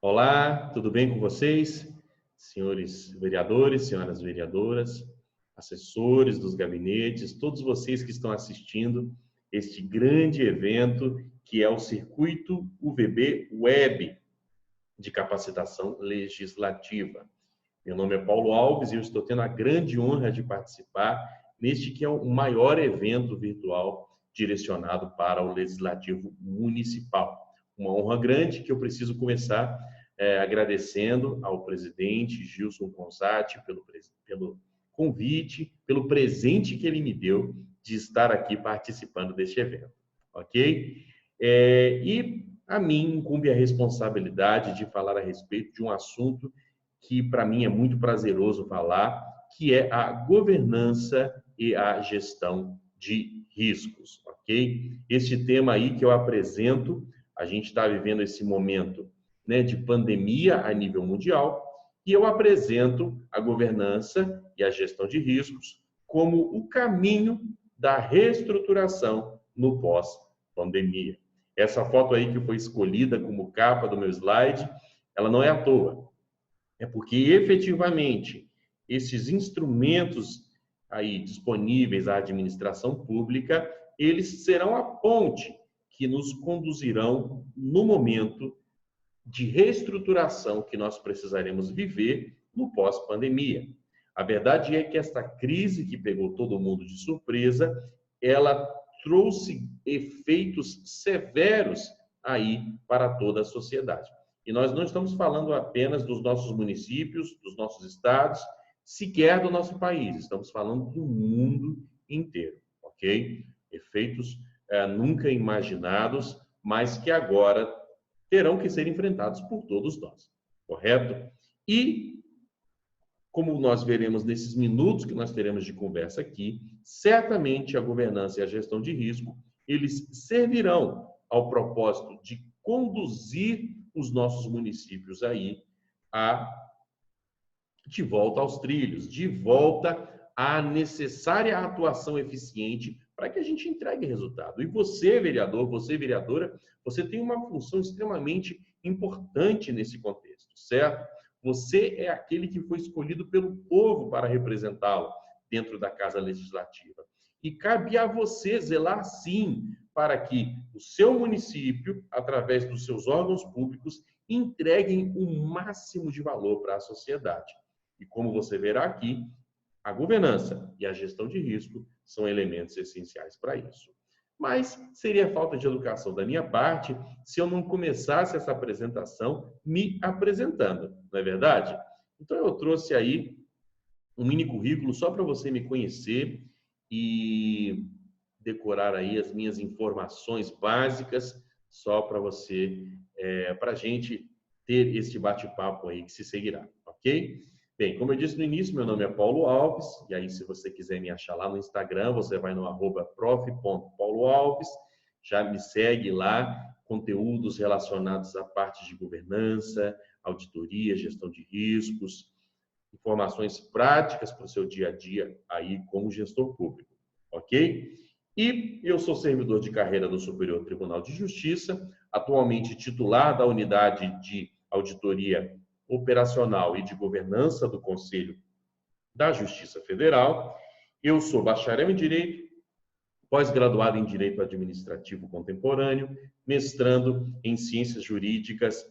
Olá, tudo bem com vocês? Senhores vereadores, senhoras vereadoras, assessores dos gabinetes, todos vocês que estão assistindo este grande evento que é o Circuito UVB Web de Capacitação Legislativa. Meu nome é Paulo Alves e eu estou tendo a grande honra de participar neste que é o maior evento virtual direcionado para o Legislativo Municipal. Uma honra grande que eu preciso começar agradecendo ao presidente Gilson Consati pelo convite, pelo presente que ele me deu de estar aqui participando deste evento, ok? E a mim incumbe a responsabilidade de falar a respeito de um assunto que para mim é muito prazeroso falar, que é a governança e a gestão de riscos, ok? Este tema aí que eu apresento, a gente está vivendo esse momento, né, de pandemia a nível mundial, e eu apresento a governança e a gestão de riscos como o caminho da reestruturação no pós-pandemia. Essa foto aí que foi escolhida como capa do meu slide, ela não é à toa. É porque efetivamente esses instrumentos aí disponíveis à administração pública, eles serão a ponte que nos conduzirão no momento de reestruturação que nós precisaremos viver no pós-pandemia. A verdade é que esta crise que pegou todo mundo de surpresa, ela trouxe efeitos severos aí para toda a sociedade. E nós não estamos falando apenas dos nossos municípios, dos nossos estados, sequer do nosso país. Estamos falando do mundo inteiro, ok? Efeitos nunca imaginados, mas que agora terão que ser enfrentados por todos nós, correto? E, como nós veremos nesses minutos que nós teremos de conversa aqui, certamente a governança e a gestão de risco, eles servirão ao propósito de conduzir os nossos municípios aí de volta aos trilhos, de volta à necessária atuação eficiente para que a gente entregue resultado. E você, vereador, você, vereadora, você tem uma função extremamente importante nesse contexto, certo? Você é aquele que foi escolhido pelo povo para representá-lo dentro da Casa Legislativa. E cabe a você zelar, sim, para que o seu município, através dos seus órgãos públicos, entreguem o máximo de valor para a sociedade. E como você verá aqui, a governança e a gestão de risco são elementos essenciais para isso. Mas seria falta de educação da minha parte se eu não começasse essa apresentação me apresentando, não é verdade? Então eu trouxe aí um mini currículo só para você me conhecer e decorar aí as minhas informações básicas, só para você, para a gente ter este bate-papo aí que se seguirá, ok? Bem, como eu disse no início, meu nome é Paulo Alves, e aí se você quiser me achar lá no Instagram, você vai no @prof.pauloalves, já me segue lá, conteúdos relacionados à parte de governança, auditoria, gestão de riscos, informações práticas para o seu dia a dia aí como gestor público, ok? E eu sou servidor de carreira do Superior Tribunal de Justiça, atualmente titular da unidade de auditoria operacional e de governança do Conselho da Justiça Federal. Eu sou bacharel em Direito, pós-graduado em Direito Administrativo Contemporâneo, mestrando em Ciências Jurídicas,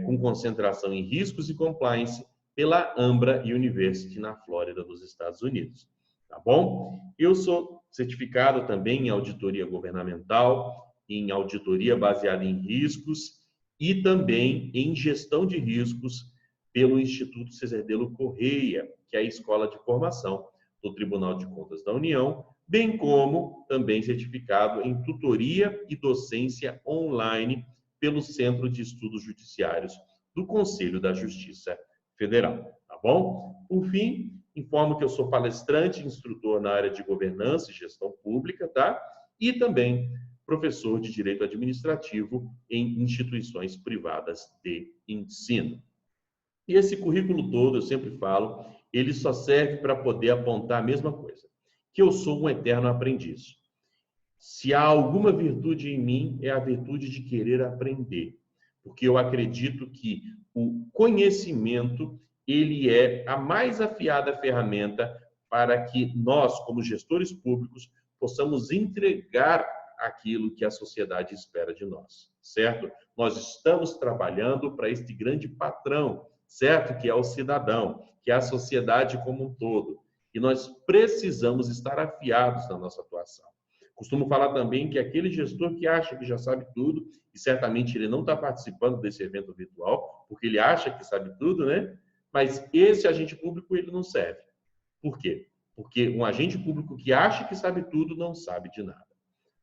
com concentração em Riscos e Compliance pela Ambra University, na Flórida, dos Estados Unidos. Tá bom? Eu sou certificado também em auditoria governamental, em auditoria baseada em riscos e também em gestão de riscos pelo Instituto Cezedelo Correia, que é a escola de formação do Tribunal de Contas da União, bem como também certificado em tutoria e docência online pelo Centro de Estudos Judiciários do Conselho da Justiça Federal, tá bom? Por fim, informo que eu sou palestrante e instrutor na área de governança e gestão pública, tá? E também professor de Direito Administrativo em instituições privadas de ensino. E esse currículo todo, eu sempre falo, ele só serve para poder apontar a mesma coisa, que eu sou um eterno aprendiz. Se há alguma virtude em mim, é a virtude de querer aprender. porque eu acredito que o conhecimento, ele é a mais afiada ferramenta para que nós, como gestores públicos, possamos entregar aquilo que a sociedade espera de nós, certo? Nós estamos trabalhando para este grande patrão, certo? Que é o cidadão, que é a sociedade como um todo. E nós precisamos estar afiados na nossa atuação. Costumo falar também que aquele gestor que acha que já sabe tudo, e certamente ele não está participando desse evento virtual, porque ele acha que sabe tudo, né? Mas esse agente público, ele não serve. Por quê? Porque um agente público que acha que sabe tudo, não sabe de nada,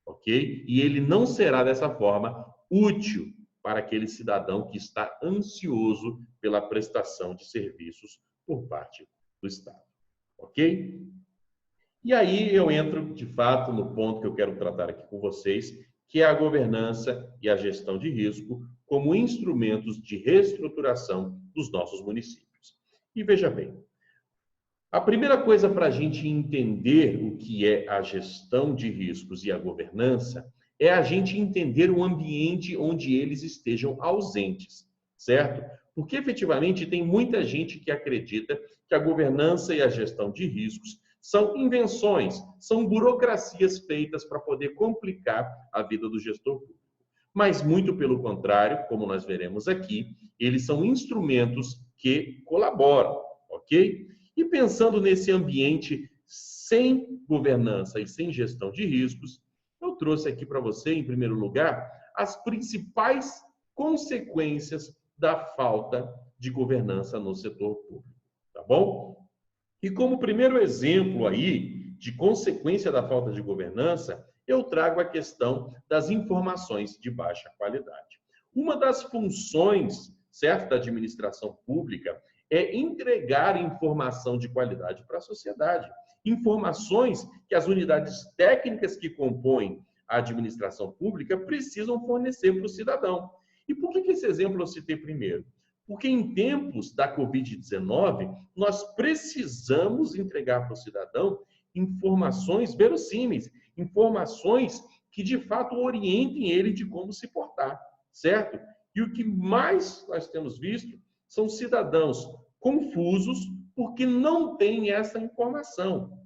ok? E ele não será, dessa forma, útil para aquele cidadão que está ansioso pela prestação de serviços por parte do Estado, ok? E aí eu entro, de fato, no ponto que eu quero tratar aqui com vocês, que é a governança e a gestão de risco como instrumentos de reestruturação dos nossos municípios. E veja bem, a primeira coisa para a gente entender o que é a gestão de riscos e a governança é a gente entender o ambiente onde eles estejam ausentes, certo? Porque efetivamente tem muita gente que acredita que a governança e a gestão de riscos são invenções, são burocracias feitas para poder complicar a vida do gestor público. Mas muito pelo contrário, como nós veremos aqui, eles são instrumentos que colaboram, ok? E pensando nesse ambiente sem governança e sem gestão de riscos, eu trouxe aqui para você, em primeiro lugar, as principais consequências da falta de governança no setor público, tá bom? E como primeiro exemplo aí de consequência da falta de governança, eu trago a questão das informações de baixa qualidade. Uma das funções, certo, da administração pública é entregar informação de qualidade para a sociedade. Informações que as unidades técnicas que compõem a administração pública precisam fornecer para o cidadão. E por que esse exemplo eu citei primeiro? Porque em tempos da Covid-19, nós precisamos entregar para o cidadão informações verossímeis, informações que de fato orientem ele de como se portar, certo? E o que mais nós temos visto são cidadãos confusos porque não têm essa informação.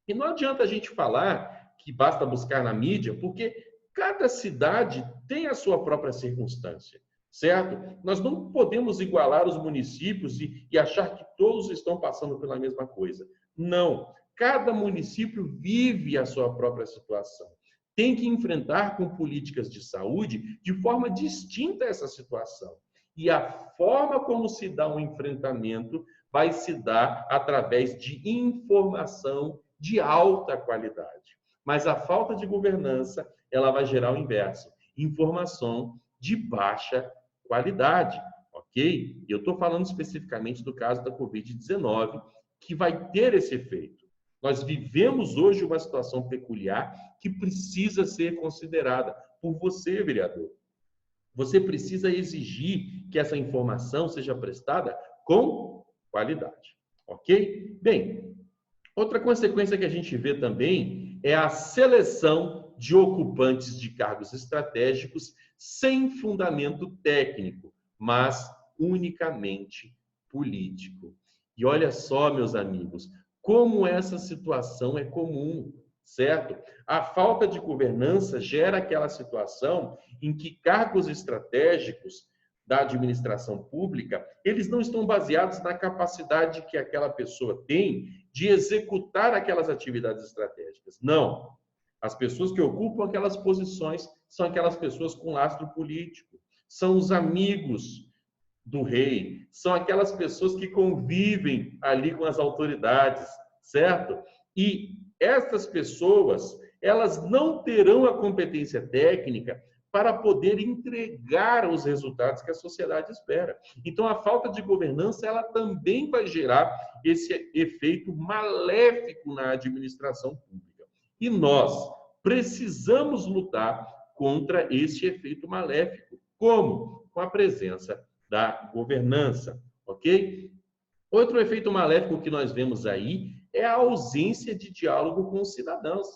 E não adianta a gente falar que basta buscar na mídia, porque cada cidade tem a sua própria circunstância, certo? Nós não podemos igualar os municípios e achar que todos estão passando pela mesma coisa. Não. Cada município vive a sua própria situação. Tem que enfrentar com políticas de saúde de forma distinta essa situação. E a forma como se dá um enfrentamento vai se dar através de informação de alta qualidade. Mas a falta de governança, ela vai gerar o inverso. Informação de baixa qualidade, ok? Eu estou falando especificamente do caso da Covid-19, que vai ter esse efeito. Nós vivemos hoje uma situação peculiar que precisa ser considerada por você, vereador. Você precisa exigir que essa informação seja prestada com qualidade, ok? Bem, outra consequência que a gente vê também é a seleção de ocupantes de cargos estratégicos sem fundamento técnico, mas unicamente político. E olha só, meus amigos, como essa situação é comum, certo? A falta de governança gera aquela situação em que cargos estratégicos da administração pública, eles não estão baseados na capacidade que aquela pessoa tem de executar aquelas atividades estratégicas. Não. As pessoas que ocupam aquelas posições são aquelas pessoas com lastro político, são os amigos do rei, são aquelas pessoas que convivem ali com as autoridades, certo? E essas pessoas, elas não terão a competência técnica para poder entregar os resultados que a sociedade espera. Então, a falta de governança, ela também vai gerar esse efeito maléfico na administração pública. E nós precisamos lutar contra esse efeito maléfico. Como? Com a presença da governança, ok? Outro efeito maléfico que nós vemos aí é a ausência de diálogo com os cidadãos.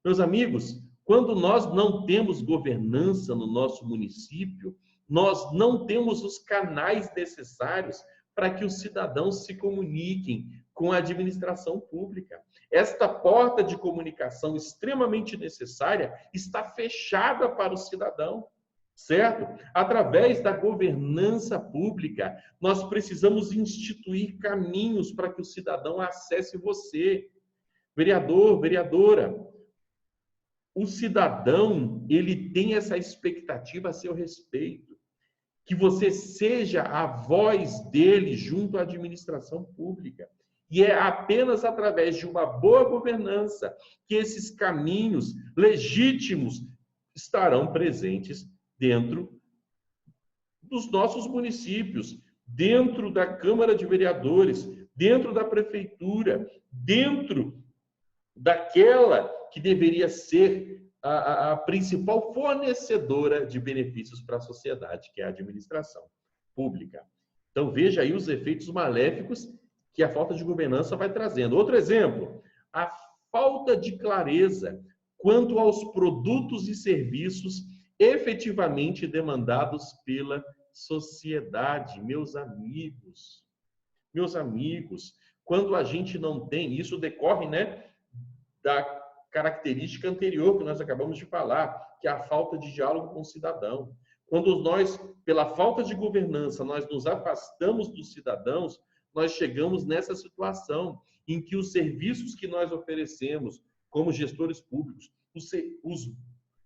Meus amigos, quando nós não temos governança no nosso município, nós não temos os canais necessários para que os cidadãos se comuniquem com a administração pública. Esta porta de comunicação extremamente necessária está fechada para o cidadão, certo? Através da governança pública, nós precisamos instituir caminhos para que o cidadão acesse você. Vereador, vereadora, o cidadão, ele tem essa expectativa a seu respeito, que você seja a voz dele junto à administração pública. E é apenas através de uma boa governança que esses caminhos legítimos estarão presentes dentro dos nossos municípios, dentro da Câmara de Vereadores, dentro da Prefeitura, dentro daquela que deveria ser a principal fornecedora de benefícios para a sociedade, que é a administração pública. Então, veja aí os efeitos maléficos que a falta de governança vai trazendo. Outro exemplo, a falta de clareza quanto aos produtos e serviços efetivamente demandados pela sociedade. Meus amigos, quando a gente não tem, isso decorre, né, da característica anterior que nós acabamos de falar, que é a falta de diálogo com o cidadão. Quando nós, pela falta de governança, nós nos afastamos dos cidadãos, nós chegamos nessa situação em que os serviços que nós oferecemos como gestores públicos, os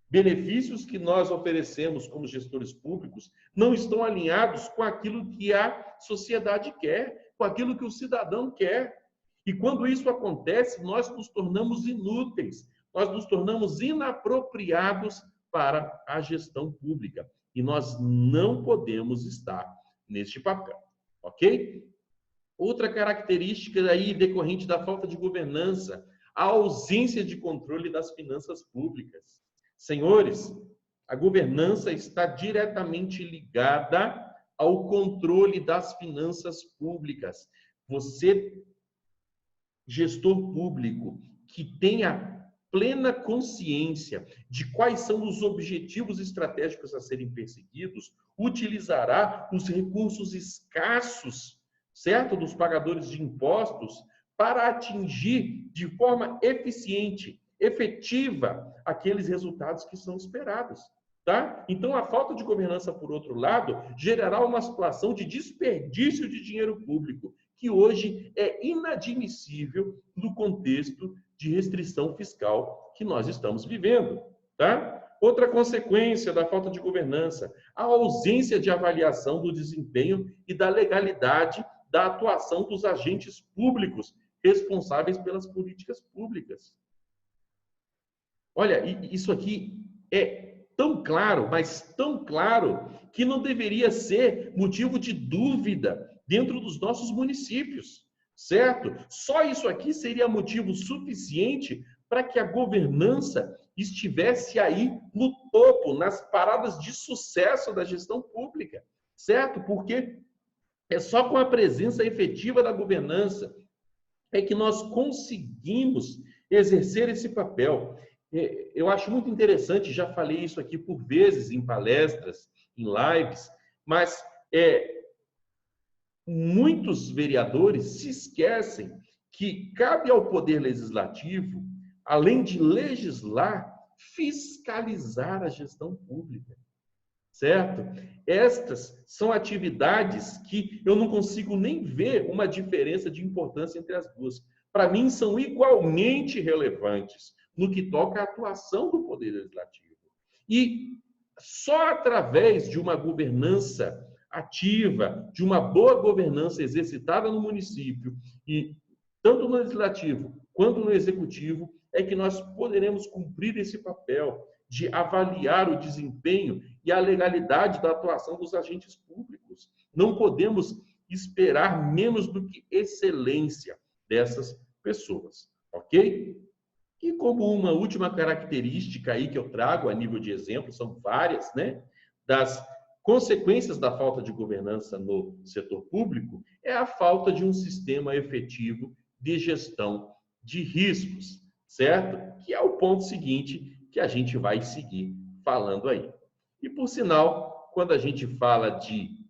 benefícios que nós oferecemos como gestores públicos não estão alinhados com aquilo que a sociedade quer, com aquilo que o cidadão quer. E quando isso acontece, nós nos tornamos inúteis, nós nos tornamos inapropriados para a gestão pública. E nós não podemos estar neste papel, ok? Outra característica aí decorrente da falta de governança, a ausência de controle das finanças públicas. Senhores, a governança está diretamente ligada ao controle das finanças públicas. Você, gestor público, que tenha plena consciência de quais são os objetivos estratégicos a serem perseguidos, utilizará os recursos escassos, certo, dos pagadores de impostos para atingir de forma eficiente, efetiva, aqueles resultados que são esperados, tá? Então, a falta de governança, por outro lado, gerará uma situação de desperdício de dinheiro público, que hoje é inadmissível no contexto de restrição fiscal que nós estamos vivendo, tá? Outra consequência da falta de governança, a ausência de avaliação do desempenho e da legalidade da atuação dos agentes públicos responsáveis pelas políticas públicas. Olha, isso aqui é tão claro, mas tão claro, que não deveria ser motivo de dúvida dentro dos nossos municípios, certo? Só isso aqui seria motivo suficiente para que a governança estivesse aí no topo, nas paradas de sucesso da gestão pública, certo? Porque é só com a presença efetiva da governança é que nós conseguimos exercer esse papel. Eu acho muito interessante, já falei isso aqui por vezes em palestras, em lives, mas muitos vereadores se esquecem que cabe ao Poder Legislativo, além de legislar, fiscalizar a gestão pública, certo? Estas são atividades que eu não consigo nem ver uma diferença de importância entre as duas. Para mim, são igualmente relevantes no que toca à atuação do Poder Legislativo. E só através de uma governança ativa, de uma boa governança exercitada no município, e tanto no Legislativo quanto no Executivo, é que nós poderemos cumprir esse papel de avaliar o desempenho e a legalidade da atuação dos agentes públicos. Não podemos esperar menos do que excelência dessas pessoas, ok? E como uma última característica aí que eu trago a nível de exemplo, são várias, né, das consequências da falta de governança no setor público, é a falta de um sistema efetivo de gestão de riscos, certo? Que é o ponto seguinte que a gente vai seguir falando aí. E, por sinal, quando a gente fala de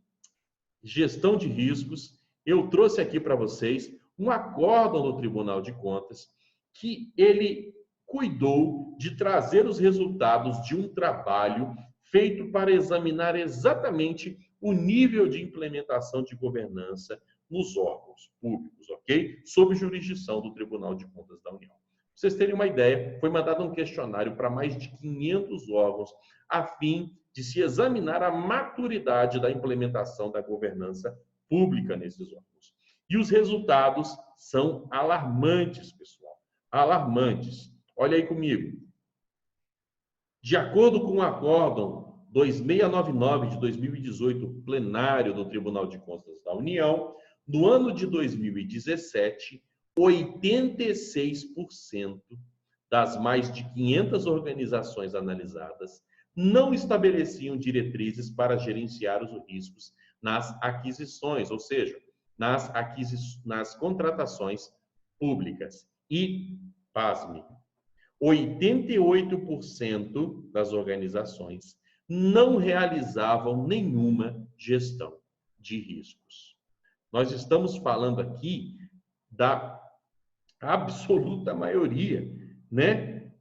gestão de riscos, eu trouxe aqui para vocês um acórdão do Tribunal de Contas que ele cuidou de trazer os resultados de um trabalho feito para examinar exatamente o nível de implementação de governança nos órgãos públicos, ok? Sob jurisdição do Tribunal de Contas da União. Pra vocês terem uma ideia, foi mandado um questionário para mais de 500 órgãos, a fim de se examinar a maturidade da implementação da governança pública nesses órgãos. E os resultados são alarmantes, pessoal. Alarmantes. Olha aí comigo. De acordo com o acórdão 2699 de 2018, plenário do Tribunal de Contas da União, no ano de 2017, 86% das mais de 500 organizações analisadas não estabeleciam diretrizes para gerenciar os riscos nas aquisições, ou seja, nas contratações públicas. E, pasme, 88% das organizações não realizavam nenhuma gestão de riscos. Nós estamos falando aqui da absoluta maioria, né,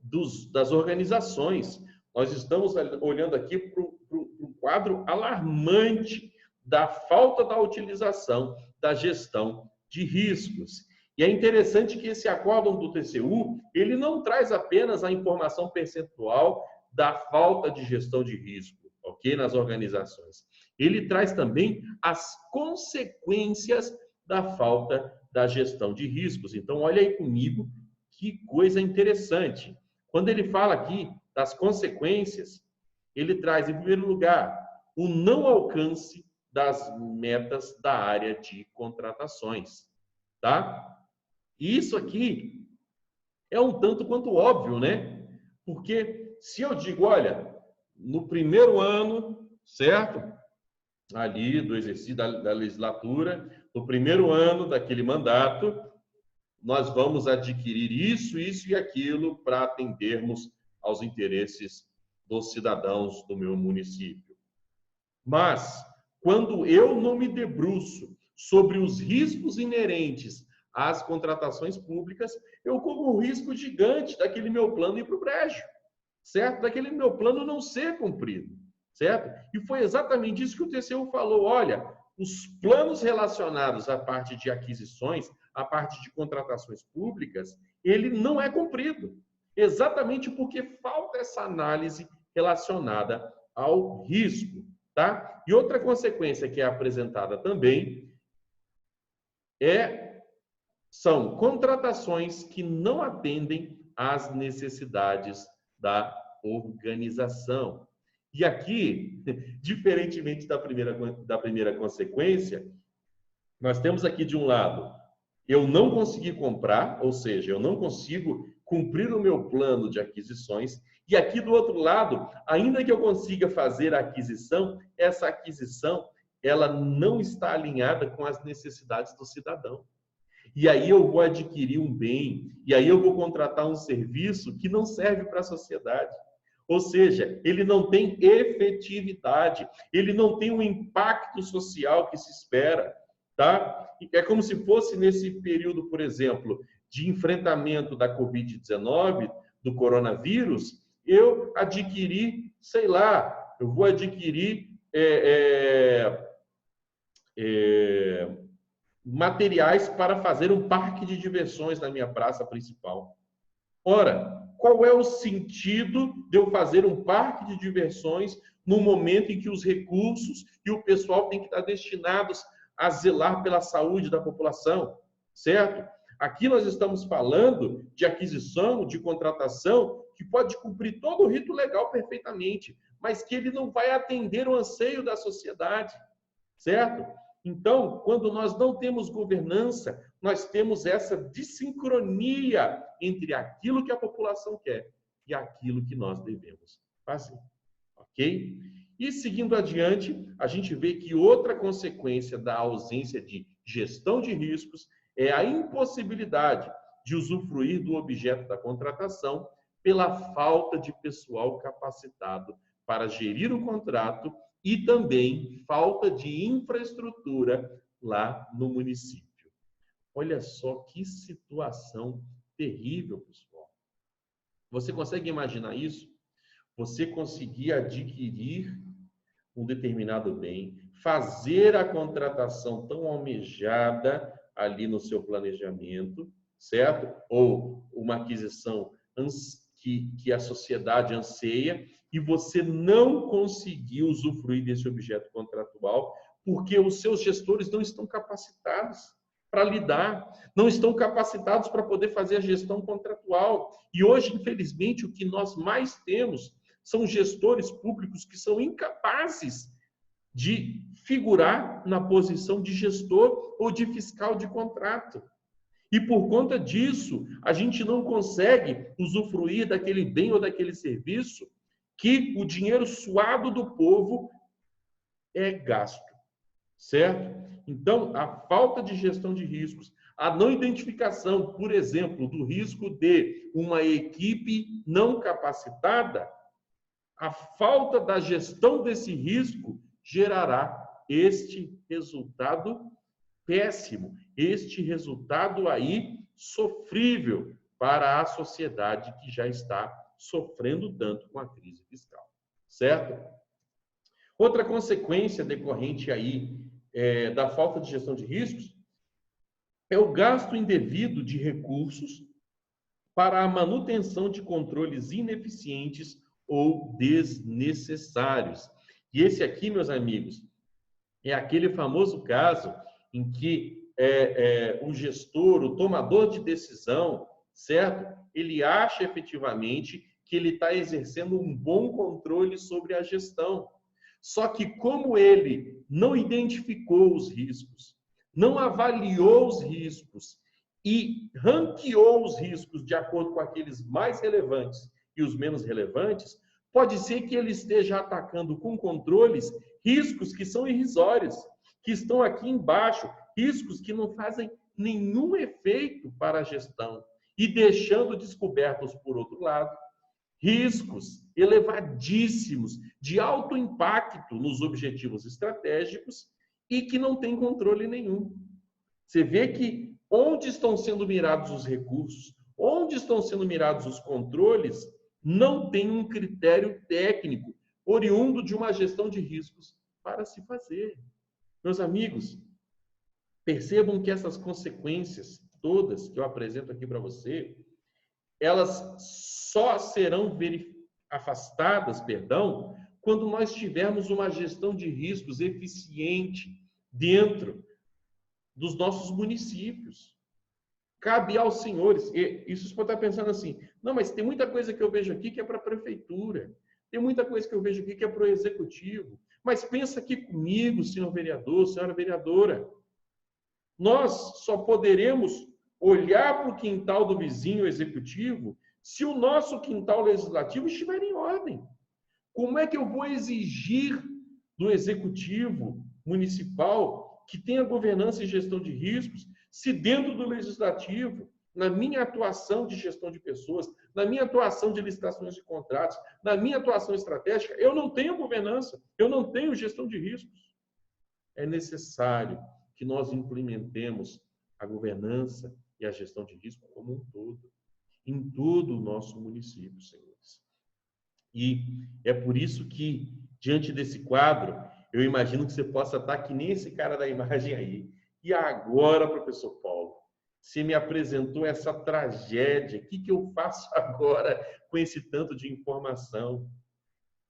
das organizações. Nós estamos olhando aqui para um quadro alarmante da falta da utilização da gestão de riscos. E é interessante que esse acórdão do TCU, ele não traz apenas a informação percentual da falta de gestão de risco, ok, nas organizações. Ele traz também as consequências da falta da gestão de riscos. Então, olha aí comigo que coisa interessante. Quando ele fala aqui das consequências, ele traz, em primeiro lugar, o não alcance das metas da área de contratações, tá? E isso aqui é um tanto quanto óbvio, né? Porque se eu digo, olha, no primeiro ano, certo? Ali do exercício da legislatura, no primeiro ano daquele mandato, nós vamos adquirir isso, isso e aquilo para atendermos aos interesses dos cidadãos do meu município. Mas, quando eu não me debruço sobre os riscos inerentes às contratações públicas, eu corro um risco gigante daquele meu plano ir para o brejo, certo? Daquele meu plano não ser cumprido, certo? E foi exatamente isso que o TCU falou. Olha, os planos relacionados à parte de aquisições, à parte de contratações públicas, ele não é cumprido, exatamente porque falta essa análise relacionada ao risco, tá? E outra consequência que é apresentada também são contratações que não atendem às necessidades da organização. E aqui, diferentemente da primeira consequência, nós temos aqui de um lado, eu não consegui comprar, ou seja, eu não consigo cumprir o meu plano de aquisições, e aqui do outro lado, ainda que eu consiga fazer a aquisição, essa aquisição, ela não está alinhada com as necessidades do cidadão. E aí eu vou adquirir um bem, e aí eu vou contratar um serviço que não serve para a sociedade. Ou seja, ele não tem efetividade, ele não tem o impacto social que se espera, tá? É como se fosse nesse período, por exemplo, de enfrentamento da Covid-19, do coronavírus, eu adquiri, sei lá, eu vou adquirir materiais para fazer um parque de diversões na minha praça principal. Ora, qual é o sentido de eu fazer um parque de diversões no momento em que os recursos e o pessoal têm que estar destinados a zelar pela saúde da população, certo? Aqui nós estamos falando de aquisição, de contratação, que pode cumprir todo o rito legal perfeitamente, mas que ele não vai atender o anseio da sociedade, certo? Então, quando nós não temos governança, nós temos essa dissincronia entre aquilo que a população quer e aquilo que nós devemos fazer, ok? E seguindo adiante, a gente vê que outra consequência da ausência de gestão de riscos é a impossibilidade de usufruir do objeto da contratação pela falta de pessoal capacitado para gerir o contrato e também falta de infraestrutura lá no município. Olha só que situação terrível, pessoal. Você consegue imaginar isso? Você conseguir adquirir um determinado bem, fazer a contratação tão almejada ali no seu planejamento, certo? Ou uma aquisição que a sociedade anseia, e você não conseguiu usufruir desse objeto contratual porque os seus gestores não estão capacitados para lidar, não estão capacitados para poder fazer a gestão contratual. E hoje, infelizmente, o que nós mais temos são gestores públicos que são incapazes de figurar na posição de gestor ou de fiscal de contrato. E por conta disso, a gente não consegue usufruir daquele bem ou daquele serviço que o dinheiro suado do povo é gasto, certo? Então, a falta de gestão de riscos, a não identificação, por exemplo, do risco de uma equipe não capacitada, a falta da gestão desse risco gerará este resultado péssimo, este resultado aí sofrível para a sociedade que já está sofrendo tanto com a crise fiscal, certo? Outra consequência decorrente aí da falta de gestão de riscos é o gasto indevido de recursos para a manutenção de controles ineficientes ou desnecessários. E esse aqui, meus amigos, é aquele famoso caso em que o gestor, o tomador de decisão, certo? Ele acha efetivamente que ele está exercendo um bom controle sobre a gestão. Só que como ele não identificou os riscos, não avaliou os riscos e ranqueou os riscos de acordo com aqueles mais relevantes e os menos relevantes, pode ser que ele esteja atacando com controles riscos que são irrisórios, que estão aqui embaixo, riscos que não fazem nenhum efeito para a gestão e deixando descobertos, por outro lado, riscos elevadíssimos de alto impacto nos objetivos estratégicos e que não tem controle nenhum. Você vê que onde estão sendo mirados os recursos, onde estão sendo mirados os controles, não tem um critério técnico oriundo de uma gestão de riscos para se fazer. Meus amigos, percebam que essas consequências todas que eu apresento aqui para você, elas só serão afastadas, quando nós tivermos uma gestão de riscos eficiente dentro dos nossos municípios. Cabe aos senhores, e isso você pode estar pensando assim, não, mas tem muita coisa que eu vejo aqui que é para a prefeitura, tem muita coisa que eu vejo aqui que é para o executivo, mas pensa aqui comigo, senhor vereador, senhora vereadora, nós só poderemos olhar para o quintal do vizinho executivo se o nosso quintal legislativo estiver em ordem. Como é que eu vou exigir do executivo municipal que tenha governança e gestão de riscos se dentro do legislativo, na minha atuação de gestão de pessoas, na minha atuação de licitações de contratos, na minha atuação estratégica, eu não tenho governança, eu não tenho gestão de riscos? É necessário que nós implementemos a governança e a gestão de risco como um todo, em todo o nosso município, senhores. E é por isso que, diante desse quadro, eu imagino que você possa estar que nem esse cara da imagem aí. E agora, professor Paulo, você me apresentou essa tragédia, o que eu faço agora com esse tanto de informação?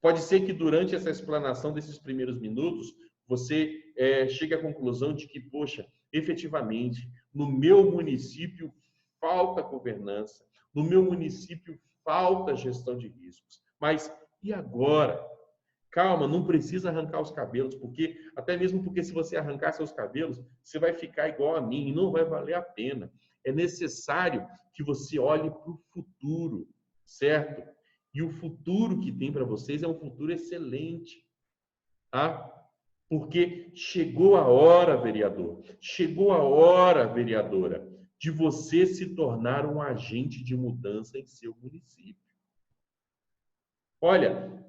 Pode ser que durante essa explanação desses primeiros minutos, você chegue à conclusão de que, poxa, efetivamente, no meu município falta governança, no meu município falta gestão de riscos. Mas e agora? Calma, não precisa arrancar os cabelos, porque até mesmo porque se você arrancar seus cabelos, você vai ficar igual a mim e não vai valer a pena. É necessário que você olhe para o futuro, certo? E o futuro que tem para vocês é um futuro excelente, tá? Porque chegou a hora, vereador, chegou a hora, vereadora, de você se tornar um agente de mudança em seu município. Olha,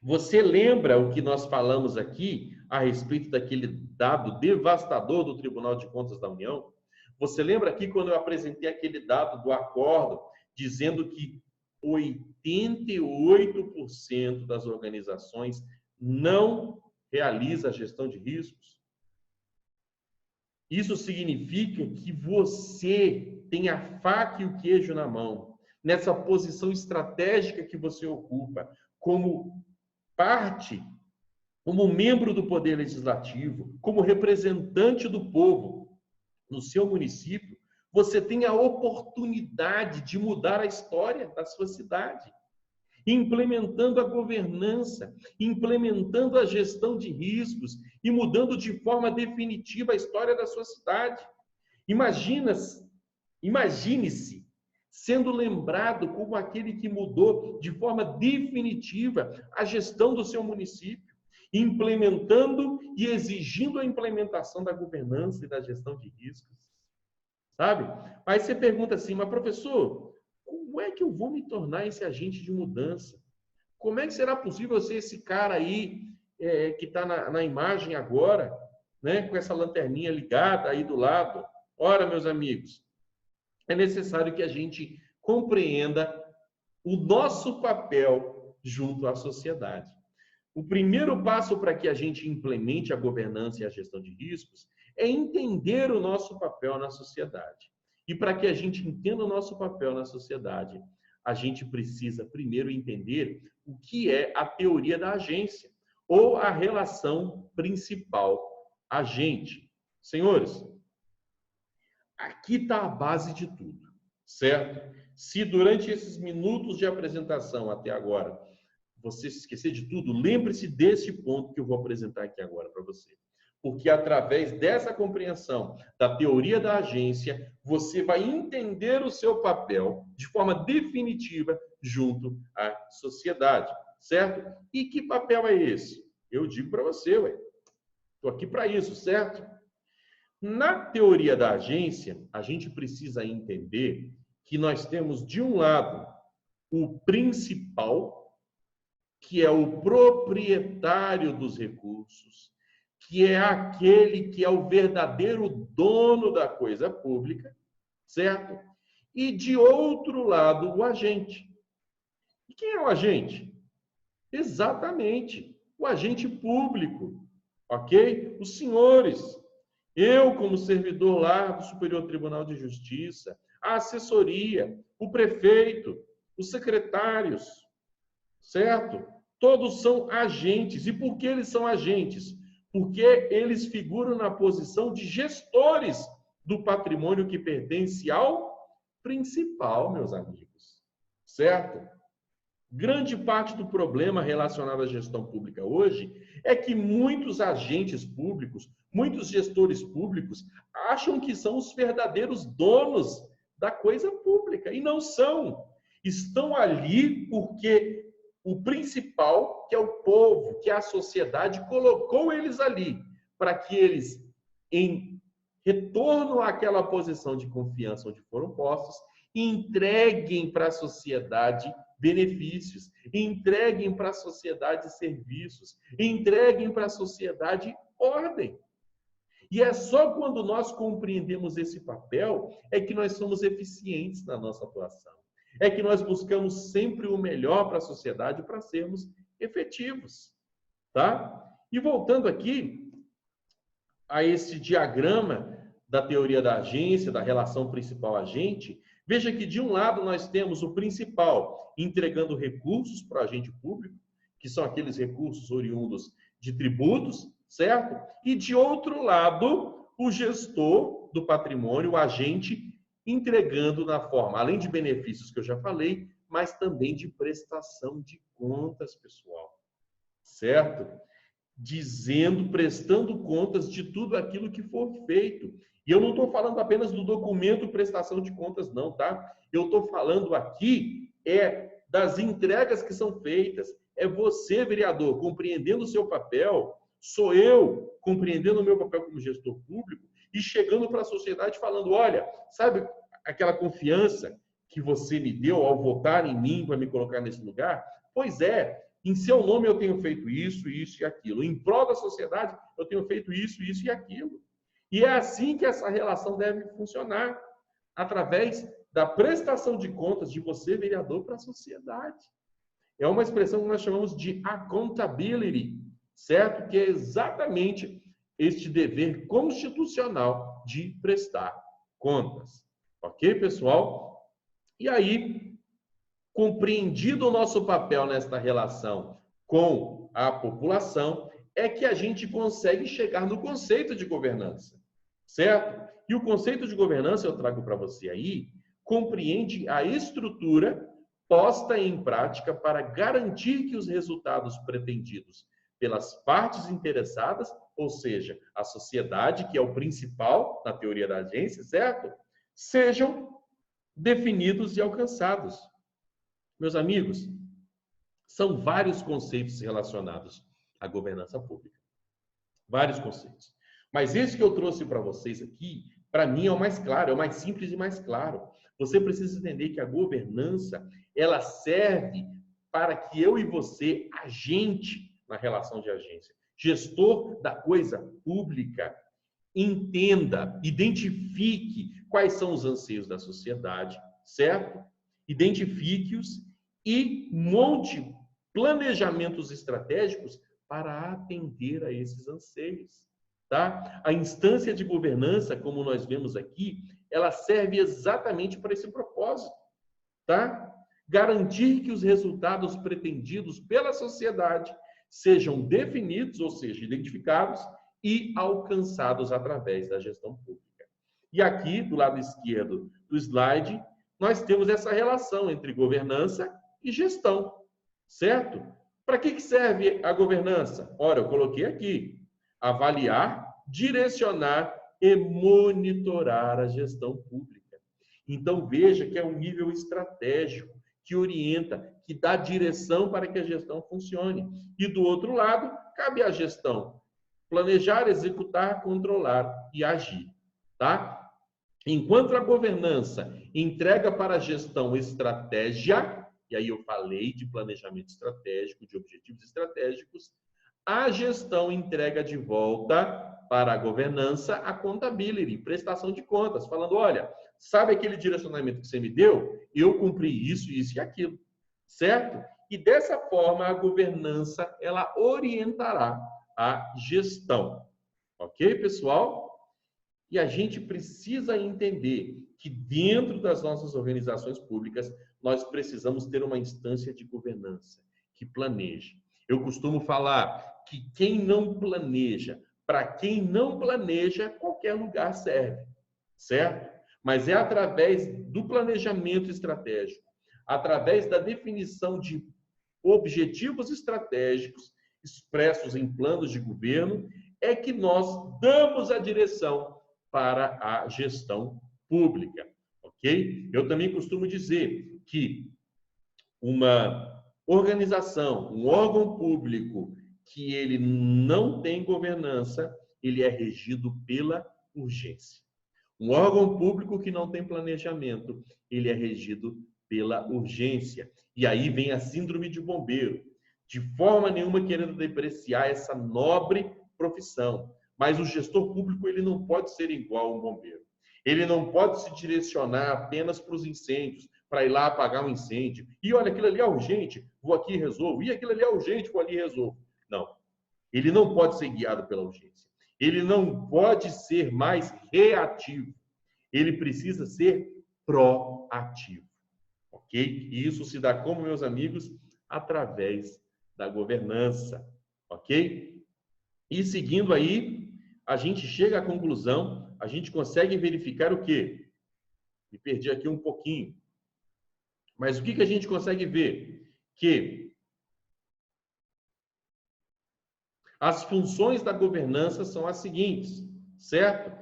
Você lembra o que nós falamos aqui a respeito daquele dado devastador do Tribunal de Contas da União? Você lembra aqui quando eu apresentei aquele dado do acordo, dizendo que 88% das organizações não realiza a gestão de riscos? Isso significa que você tem a faca e o queijo na mão, nessa posição estratégica que você ocupa, como parte, como membro do Poder Legislativo, como representante do povo no seu município, você tem a oportunidade de mudar a história da sua cidade, implementando a governança, implementando a gestão de riscos e mudando de forma definitiva a história da sua cidade. Imagine-se sendo lembrado como aquele que mudou de forma definitiva a gestão do seu município, implementando e exigindo a implementação da governança e da gestão de riscos. Sabe? Aí você pergunta assim, mas professor, como é que eu vou me tornar esse agente de mudança? Como é que será possível ser esse cara aí que está na imagem agora, né, com essa lanterninha ligada aí do lado? Ora, meus amigos, é necessário que a gente compreenda o nosso papel junto à sociedade. O primeiro passo para que a gente implemente a governança e a gestão de riscos é entender o nosso papel na sociedade. E para que a gente entenda o nosso papel na sociedade, a gente precisa primeiro entender o que é a teoria da agência, ou a relação principal agente. Senhores, aqui está a base de tudo, certo? Se durante esses minutos de apresentação até agora você se esquecer de tudo, lembre-se desse ponto que eu vou apresentar aqui agora para você. Porque através dessa compreensão da teoria da agência, você vai entender o seu papel de forma definitiva junto à sociedade, certo? E que papel é esse? Eu digo para você, estou aqui para isso, certo? Na teoria da agência, a gente precisa entender que nós temos, de um lado, o principal, que é o proprietário dos recursos, que é aquele que é o verdadeiro dono da coisa pública, certo? E, de outro lado, o agente. E quem é o agente? Exatamente, o agente público, ok? Os senhores. Eu, como servidor lá do Superior Tribunal de Justiça, a assessoria, o prefeito, os secretários, certo? Todos são agentes. E por que eles são agentes? Porque eles figuram na posição de gestores do patrimônio que pertence ao principal, meus amigos. Certo? Grande parte do problema relacionado à gestão pública hoje é que muitos agentes públicos, muitos gestores públicos acham que são os verdadeiros donos da coisa pública e não são. Estão ali porque o principal, que é o povo, que é a sociedade, colocou eles ali para que eles, em retorno àquela posição de confiança onde foram postos, entreguem para a sociedade benefícios, entreguem para a sociedade serviços, entreguem para a sociedade ordem. E é só quando nós compreendemos esse papel é que nós somos eficientes na nossa atuação. É que nós buscamos sempre o melhor para a sociedade para sermos efetivos, tá? E voltando aqui a esse diagrama da teoria da agência, da relação principal-agente, veja que de um lado nós temos o principal entregando recursos para o agente público, que são aqueles recursos oriundos de tributos, certo? E de outro lado, o gestor do patrimônio, o agente, entregando na forma, além de benefícios que eu já falei, mas também de prestação de contas, pessoal. Certo? Prestando contas de tudo aquilo que for feito. E eu não estou falando apenas do documento prestação de contas, não, tá? Eu estou falando aqui das entregas que são feitas. É você, vereador, compreendendo o seu papel, sou eu compreendendo o meu papel como gestor público e chegando para a sociedade falando, olha, sabe aquela confiança que você me deu ao votar em mim para me colocar nesse lugar? Pois é, em seu nome eu tenho feito isso, isso e aquilo. Em prol da sociedade, eu tenho feito isso, isso e aquilo. E é assim que essa relação deve funcionar, através da prestação de contas de você, vereador, para a sociedade. É uma expressão que nós chamamos de accountability, certo? Que é exatamente este dever constitucional de prestar contas. Ok, pessoal? E aí, compreendido o nosso papel nesta relação com a população, é que a gente consegue chegar no conceito de governança, certo? E o conceito de governança, eu trago para você aí, compreende a estrutura posta em prática para garantir que os resultados pretendidos pelas partes interessadas, ou seja, a sociedade, que é o principal na teoria da agência, certo? Sejam definidos e alcançados. Meus amigos, são vários conceitos relacionados à governança pública. Vários conceitos. Mas esse que eu trouxe para vocês aqui, para mim é o mais claro, é o mais simples e mais claro. Você precisa entender que a governança, ela serve para que eu e você, agente na relação de agência, gestor da coisa pública, entenda, identifique quais são os anseios da sociedade, certo? Identifique-os e monte planejamentos estratégicos para atender a esses anseios, tá? A instância de governança, como nós vemos aqui, ela serve exatamente para esse propósito, tá? Garantir que os resultados pretendidos pela sociedade sejam definidos, ou seja, identificados e alcançados através da gestão pública. E aqui, do lado esquerdo do slide, nós temos essa relação entre governança e gestão, certo? Para que serve a governança? Ora, eu coloquei aqui: avaliar, direcionar e monitorar a gestão pública. Então, veja que é um nível estratégico, que orienta, que dá direção para que a gestão funcione. E do outro lado, cabe à gestão planejar, executar, controlar e agir, tá? Enquanto a governança entrega para a gestão estratégia, e aí eu falei de planejamento estratégico, de objetivos estratégicos, a gestão entrega de volta para a governança a accountability, prestação de contas, falando, olha, sabe aquele direcionamento que você me deu? Eu cumpri isso, isso e aquilo, certo? E dessa forma a governança, ela orientará a gestão. Ok, pessoal? E a gente precisa entender que dentro das nossas organizações públicas, nós precisamos ter uma instância de governança que planeje. Eu costumo falar que quem não planeja, para quem não planeja, qualquer lugar serve, certo? Mas é através do planejamento estratégico, através da definição de objetivos estratégicos expressos em planos de governo, é que nós damos a direção para a gestão pública, ok? Eu também costumo dizer que uma organização, um órgão público que ele não tem governança, ele é regido pela urgência. Um órgão público que não tem planejamento, ele é regido pela urgência. E aí vem a síndrome de bombeiro, de forma nenhuma querendo depreciar essa nobre profissão. Mas o gestor público, ele não pode ser igual a um bombeiro. Ele não pode se direcionar apenas para os incêndios, para ir lá apagar um incêndio. E olha, aquilo ali é urgente, vou aqui e resolvo. E aquilo ali é urgente, vou ali e resolvo. Não. Ele não pode ser guiado pela urgência. Ele não pode ser mais reativo. Ele precisa ser proativo. Ok? E isso se dá como, meus amigos? Através da governança. Ok? E seguindo aí, a gente chega à conclusão, a gente consegue verificar o quê? Me perdi aqui um pouquinho. Mas o que a gente consegue ver? Que as funções da governança são as seguintes, certo?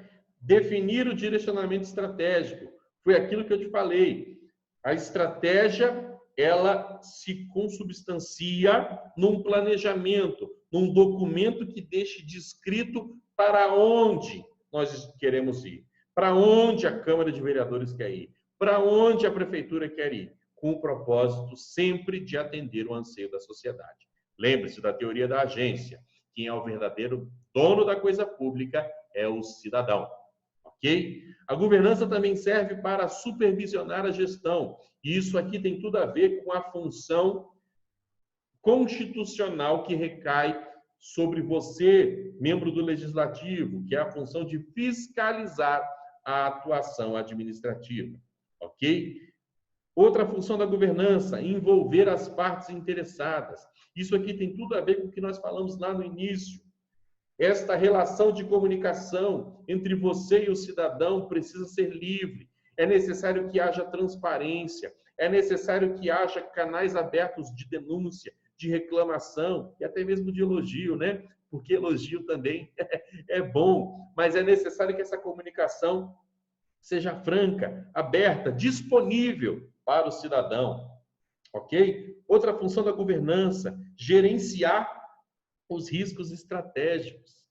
Definir o direcionamento estratégico. Foi aquilo que eu te falei. A estratégia, ela se consubstancia num planejamento, num documento que deixe descrito para onde nós queremos ir, para onde a Câmara de Vereadores quer ir, para onde a Prefeitura quer ir, com o propósito sempre de atender o anseio da sociedade. Lembre-se da teoria da agência. Quem é o verdadeiro dono da coisa pública é o cidadão. Ok? A governança também serve para supervisionar a gestão. E isso aqui tem tudo a ver com a função constitucional que recai sobre você, membro do Legislativo, que é a função de fiscalizar a atuação administrativa. Ok? Outra função da governança, envolver as partes interessadas. Isso aqui tem tudo a ver com o que nós falamos lá no início. Esta relação de comunicação entre você e o cidadão precisa ser livre. É necessário que haja transparência, é necessário que haja canais abertos de denúncia, de reclamação e até mesmo de elogio, né? Porque elogio também é bom, mas é necessário que essa comunicação seja franca, aberta, disponível para o cidadão, ok? Outra função da governança, gerenciar os riscos estratégicos.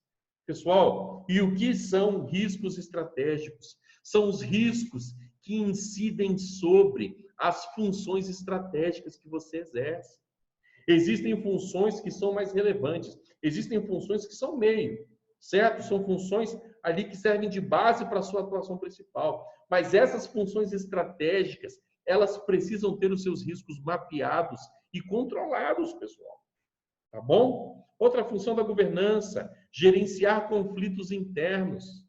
Pessoal, e o que são riscos estratégicos? São os riscos que incidem sobre as funções estratégicas que você exerce. Existem funções que são mais relevantes, existem funções que são meio, certo? São funções ali que servem de base para a sua atuação principal. Mas essas funções estratégicas, elas precisam ter os seus riscos mapeados e controlados, pessoal. Tá bom? Outra função da governança, gerenciar conflitos internos.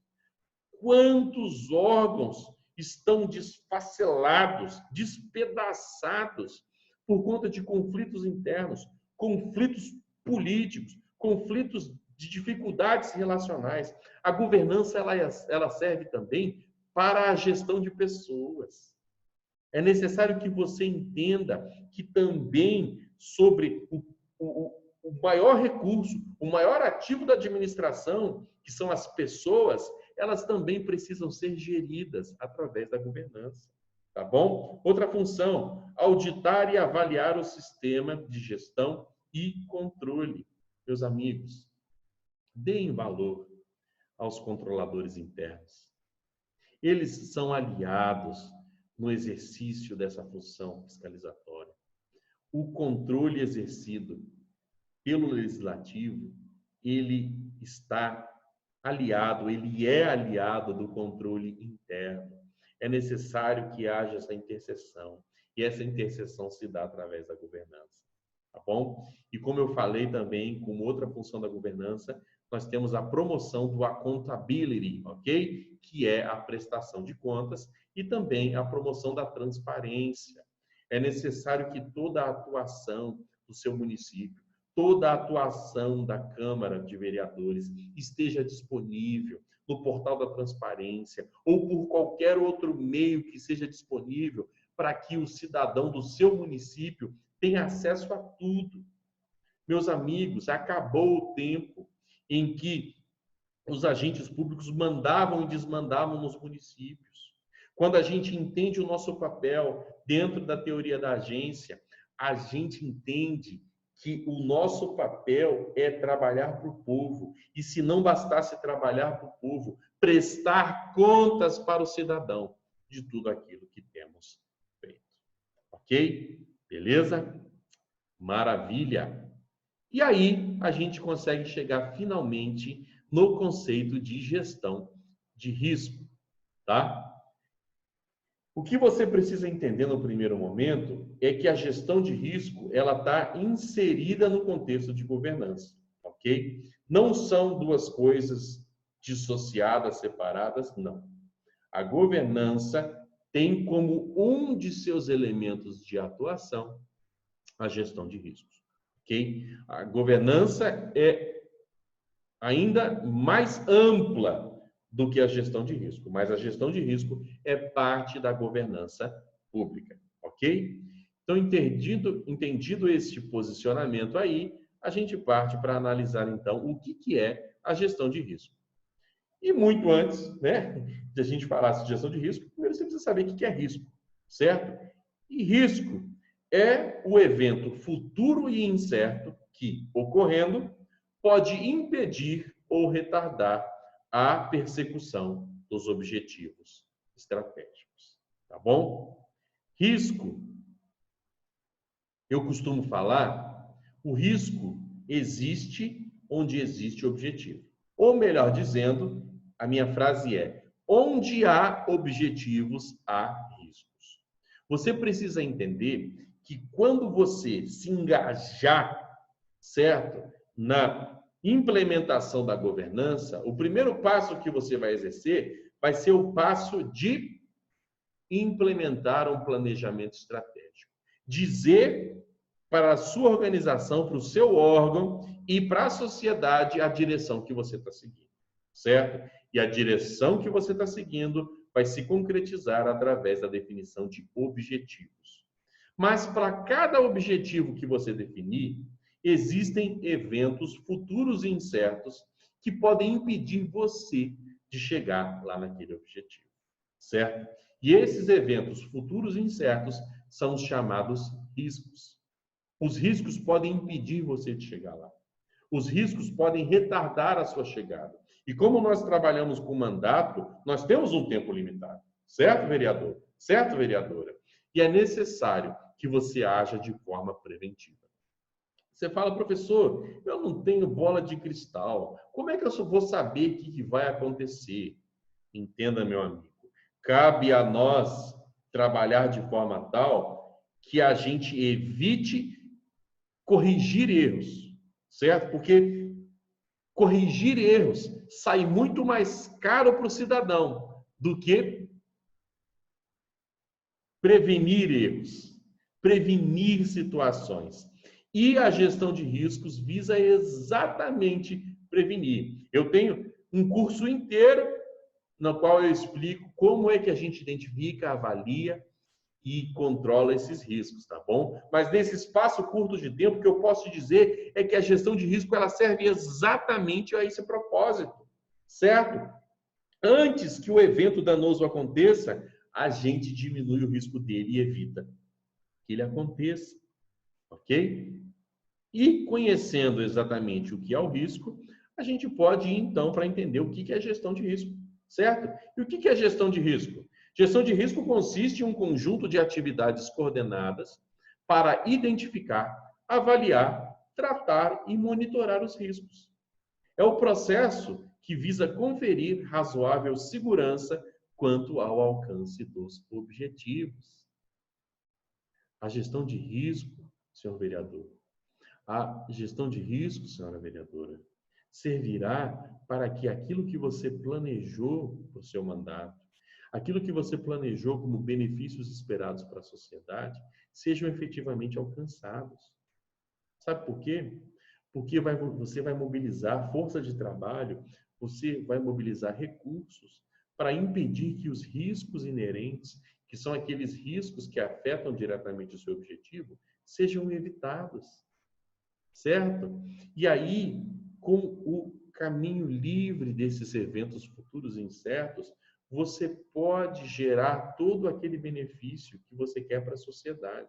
Quantos órgãos estão desfacelados, despedaçados por conta de conflitos internos, conflitos políticos, conflitos de dificuldades relacionais? A governança ela serve também para a gestão de pessoas. É necessário que você entenda que também sobre o maior recurso, o maior ativo da administração, que são as pessoas, elas também precisam ser geridas através da governança. Tá bom? Outra função, auditar e avaliar o sistema de gestão e controle. Meus amigos, deem valor aos controladores internos. Eles são aliados no exercício dessa função fiscalizatória. O controle exercido pelo legislativo, ele está aliado, ele é aliado do controle interno. É necessário que haja essa interseção, e essa interseção se dá através da governança, tá bom? E como eu falei também, como outra função da governança, nós temos a promoção do accountability, ok? Que é a prestação de contas e também a promoção da transparência. É necessário que toda a atuação do seu município, toda a atuação da Câmara de Vereadores esteja disponível no portal da transparência ou por qualquer outro meio que seja disponível para que o cidadão do seu município tenha acesso a tudo. Meus amigos, acabou o tempo em que os agentes públicos mandavam e desmandavam nos municípios. Quando a gente entende o nosso papel dentro da teoria da agência, a gente entende que o nosso papel é trabalhar para o povo. E se não bastasse trabalhar para o povo, prestar contas para o cidadão de tudo aquilo que temos feito. Ok? Beleza? Maravilha! E aí a gente consegue chegar finalmente no conceito de gestão de risco, tá? O que você precisa entender no primeiro momento é que a gestão de risco ela está inserida no contexto de governança, ok? Não são duas coisas dissociadas, separadas, não. A governança tem como um de seus elementos de atuação a gestão de riscos, ok? A governança é ainda mais ampla do que a gestão de risco, mas a gestão de risco é parte da governança pública, ok? Então, entendido este posicionamento aí, a gente parte para analisar, então, o que é a gestão de risco. E muito antes, né, de a gente falar de gestão de risco, primeiro você precisa saber o que é risco, certo? E risco é o evento futuro e incerto que, ocorrendo, pode impedir ou retardar a persecução dos objetivos estratégicos. Tá bom? Risco, eu costumo falar, O risco existe onde existe objetivo. Ou melhor dizendo, a minha frase é: onde há objetivos, há riscos. Você precisa entender que quando você se engajar, certo, na implementação da governança, o primeiro passo que você vai exercer vai ser o passo de implementar um planejamento estratégico. Dizer para a sua organização, para o seu órgão e para a sociedade a direção que você está seguindo, certo? E a direção que você está seguindo vai se concretizar através da definição de objetivos. Mas para cada objetivo que você definir, existem eventos futuros e incertos que podem impedir você de chegar lá naquele objetivo, certo? E esses eventos futuros e incertos são os chamados riscos. Os riscos podem impedir você de chegar lá. Os riscos podem retardar a sua chegada. E como nós trabalhamos com mandato, nós temos um tempo limitado. Certo, vereador? Certo, vereadora? E é necessário que você haja de forma preventiva. Você fala, professor, eu não tenho bola de cristal. Como é que eu só vou saber o que vai acontecer? Entenda, meu amigo. Cabe a nós trabalhar de forma tal que a gente evite corrigir erros, certo? Porque corrigir erros sai muito mais caro para o cidadão do que prevenir erros, prevenir situações. E a gestão de riscos visa exatamente prevenir. Eu tenho um curso inteiro no qual eu explico como é que a gente identifica, avalia e controla esses riscos, tá bom? Mas nesse espaço curto de tempo, o que eu posso dizer é que a gestão de risco ela serve exatamente a esse propósito, certo? Antes que o evento danoso aconteça, a gente diminui o risco dele e evita que ele aconteça, ok? E conhecendo exatamente o que é o risco, a gente pode ir então para entender o que é gestão de risco, certo? E o que é gestão de risco? Gestão de risco consiste em um conjunto de atividades coordenadas para identificar, avaliar, tratar e monitorar os riscos. É o processo que visa conferir razoável segurança quanto ao alcance dos objetivos. A gestão de risco, senhor vereador, a gestão de risco, senhora vereadora, servirá para que aquilo que você planejou para o seu mandato, aquilo que você planejou como benefícios esperados para a sociedade, sejam efetivamente alcançados. Sabe por quê? Porque você vai mobilizar força de trabalho, você vai mobilizar recursos para impedir que os riscos inerentes, que são aqueles riscos que afetam diretamente o seu objetivo, sejam evitados. Certo? E aí, com o caminho livre desses eventos futuros e incertos, você pode gerar todo aquele benefício que você quer para a sociedade.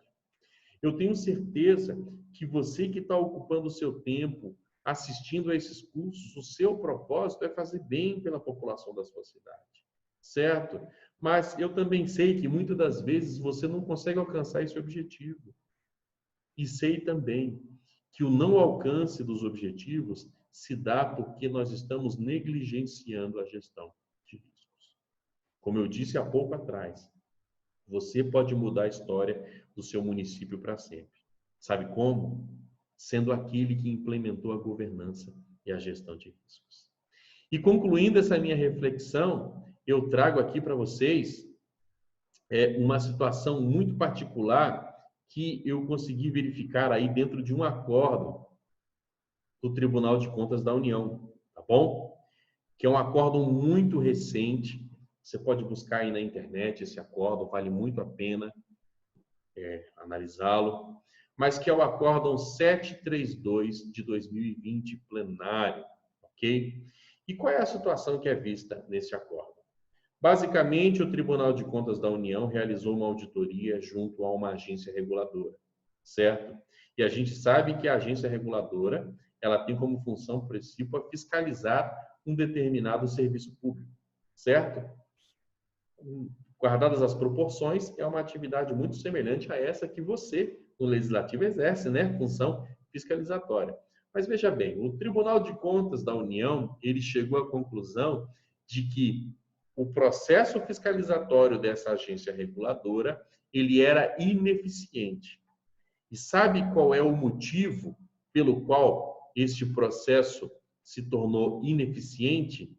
Eu tenho certeza que você que está ocupando o seu tempo assistindo a esses cursos, o seu propósito é fazer bem pela população da sua cidade, certo? Mas eu também sei que muitas das vezes você não consegue alcançar esse objetivo. E sei também que o não alcance dos objetivos se dá porque nós estamos negligenciando a gestão de riscos. Como eu disse há pouco atrás, você pode mudar a história do seu município para sempre. Sabe como? Sendo aquele que implementou a governança e a gestão de riscos. E concluindo essa minha reflexão, eu trago aqui para vocês uma situação muito particular que eu consegui verificar aí dentro de um acórdão do Tribunal de Contas da União, tá bom? Que é um acórdão muito recente. Você pode buscar aí na internet esse acórdão, vale muito a pena analisá-lo. Mas que é o acórdão 732 de 2020 plenário, ok? E qual é a situação que é vista nesse acórdão? Basicamente, o Tribunal de Contas da União realizou uma auditoria junto a uma agência reguladora, certo? E a gente sabe que a agência reguladora, ela tem como função principal fiscalizar um determinado serviço público, certo? Guardadas as proporções, é uma atividade muito semelhante a essa que você, no Legislativo, exerce, né? Função fiscalizatória. Mas veja bem, o Tribunal de Contas da União, ele chegou à conclusão de que o processo fiscalizatório dessa agência reguladora, ele era ineficiente. E sabe qual é o motivo pelo qual este processo se tornou ineficiente?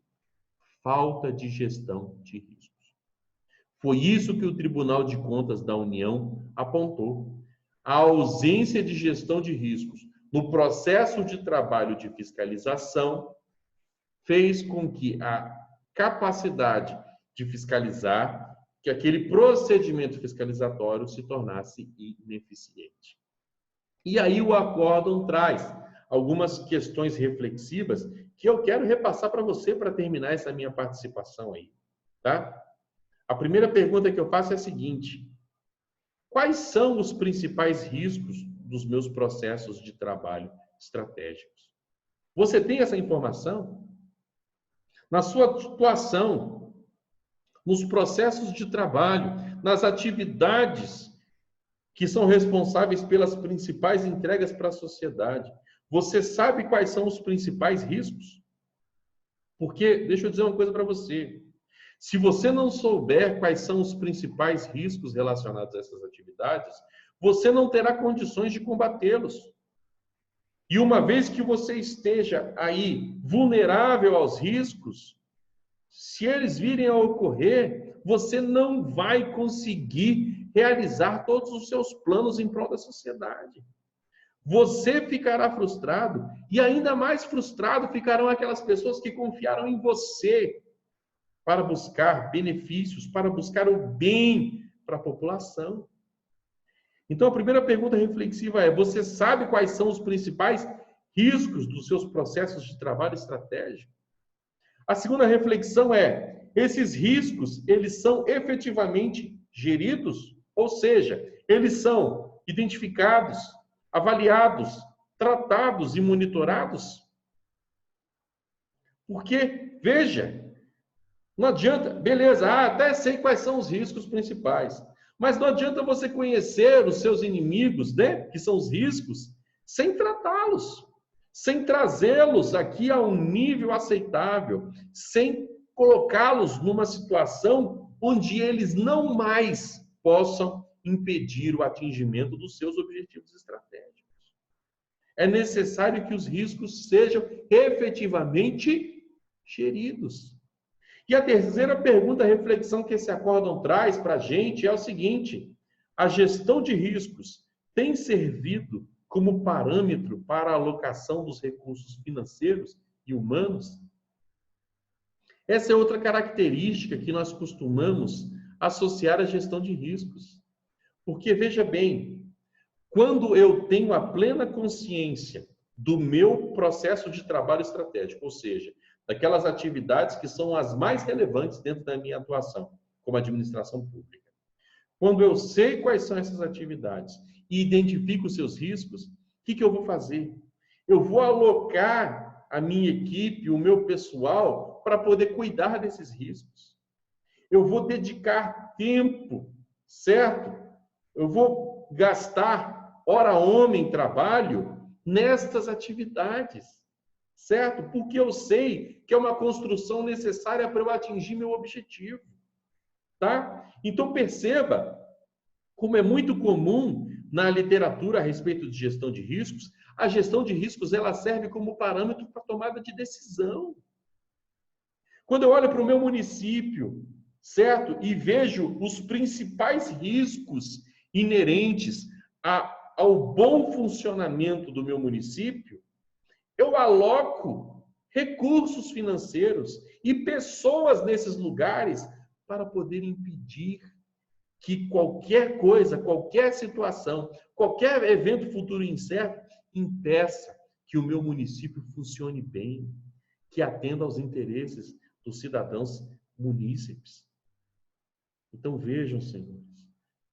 Falta de gestão de riscos. Foi isso que o Tribunal de Contas da União apontou. A ausência de gestão de riscos no processo de trabalho de fiscalização fez com que a capacidade de fiscalizar, que aquele procedimento fiscalizatório se tornasse ineficiente. E aí o acórdão traz algumas questões reflexivas que eu quero repassar para você para terminar essa minha participação aí, tá? A primeira pergunta que eu faço é a seguinte: quais são os principais riscos dos meus processos de trabalho estratégicos? Você tem essa informação? Na sua atuação, nos processos de trabalho, nas atividades que são responsáveis pelas principais entregas para a sociedade, você sabe quais são os principais riscos? Porque, deixa eu dizer uma coisa para você, se você não souber quais são os principais riscos relacionados a essas atividades, você não terá condições de combatê-los. E uma vez que você esteja aí vulnerável aos riscos, se eles virem a ocorrer, você não vai conseguir realizar todos os seus planos em prol da sociedade. Você ficará frustrado e ainda mais frustrado ficarão aquelas pessoas que confiaram em você para buscar benefícios, para buscar o bem para a população. Então, a primeira pergunta reflexiva é: você sabe quais são os principais riscos dos seus processos de trabalho estratégico? A segunda reflexão é: esses riscos, eles são efetivamente geridos? Ou seja, eles são identificados, avaliados, tratados e monitorados? Porque, veja, não adianta, beleza, até sei quais são os riscos principais, mas não adianta você conhecer os seus inimigos, né, que são os riscos, sem tratá-los, sem trazê-los aqui a um nível aceitável, sem colocá-los numa situação onde eles não mais possam impedir o atingimento dos seus objetivos estratégicos. É necessário que os riscos sejam efetivamente geridos. E a terceira pergunta, a reflexão que esse acórdão traz para a gente é o seguinte: a gestão de riscos tem servido como parâmetro para a alocação dos recursos financeiros e humanos? Essa é outra característica que nós costumamos associar à gestão de riscos. Porque, veja bem, quando eu tenho a plena consciência do meu processo de trabalho estratégico, ou seja, daquelas atividades que são as mais relevantes dentro da minha atuação, como administração pública. Quando eu sei quais são essas atividades e identifico os seus riscos, o que eu vou fazer? Eu vou alocar a minha equipe, o meu pessoal, para poder cuidar desses riscos. Eu vou dedicar tempo, certo? Eu vou gastar hora homem trabalho nestas atividades, certo? Porque eu sei que é uma construção necessária para eu atingir meu objetivo, tá? Então perceba como é muito comum na literatura a respeito de gestão de riscos, a gestão de riscos ela serve como parâmetro para tomada de decisão. Quando eu olho para o meu município, certo? E vejo os principais riscos inerentes ao bom funcionamento do meu município, eu aloco recursos financeiros e pessoas nesses lugares para poder impedir que qualquer coisa, qualquer situação, qualquer evento futuro incerto impeça que o meu município funcione bem, que atenda aos interesses dos cidadãos munícipes. Então vejam, senhores,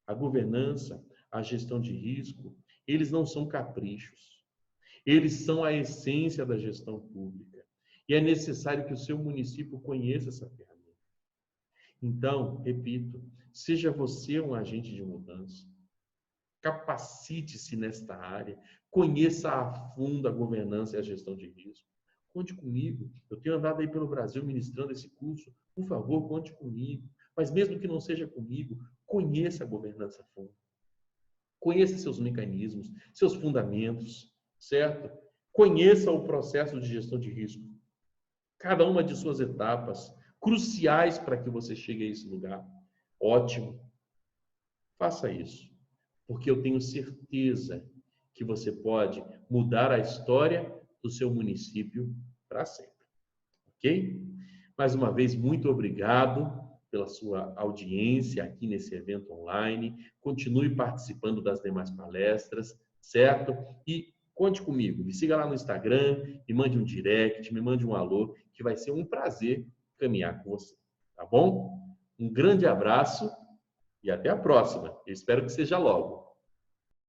a governança, a gestão de risco, eles não são caprichos. Eles são a essência da gestão pública. E é necessário que o seu município conheça essa ferramenta. Então, repito, seja você um agente de mudança. Capacite-se nesta área. Conheça a fundo a governança e a gestão de risco. Conte comigo. Eu tenho andado aí pelo Brasil ministrando esse curso. Por favor, conte comigo. Mas mesmo que não seja comigo, conheça a governança a fundo. Conheça seus mecanismos, seus fundamentos, certo? Conheça o processo de gestão de risco. Cada uma de suas etapas, cruciais para que você chegue a esse lugar. Ótimo. Faça isso. Porque eu tenho certeza que você pode mudar a história do seu município para sempre. Ok? Mais uma vez, muito obrigado pela sua audiência aqui nesse evento online. Continue participando das demais palestras, certo? E conte comigo. Me siga lá no Instagram, me mande um direct, me mande um alô, que vai ser um prazer caminhar com você. Tá bom? Um grande abraço e até a próxima. Eu espero que seja logo.